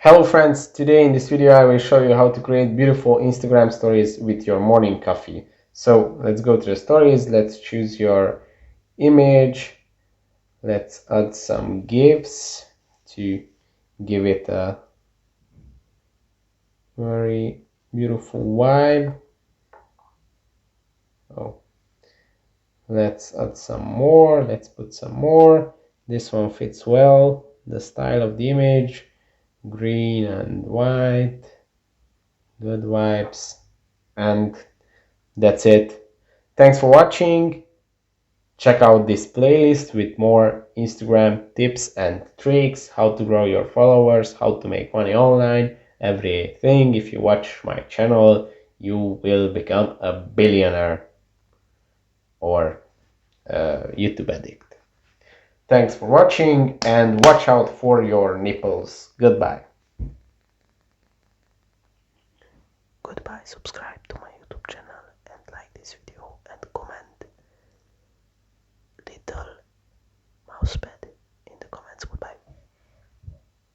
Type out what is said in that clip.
Hello friends, today in this video I will show you how to create beautiful Instagram stories with your morning coffee. So let's go to the stories, let's choose your image, let's add some GIFs to give it a very beautiful vibe. Let's add some more, let's put some more. This one fits well, the style of the image, green and white, good vibes, and that's it. Thanks for watching. Check out this playlist with more Instagram tips and tricks, how to grow your followers, how to make money online, everything. If you watch my channel, you will become a billionaire or a YouTube addict. Thanks for watching and watch out for your nipples. Goodbye. Goodbye, subscribe to my YouTube channel.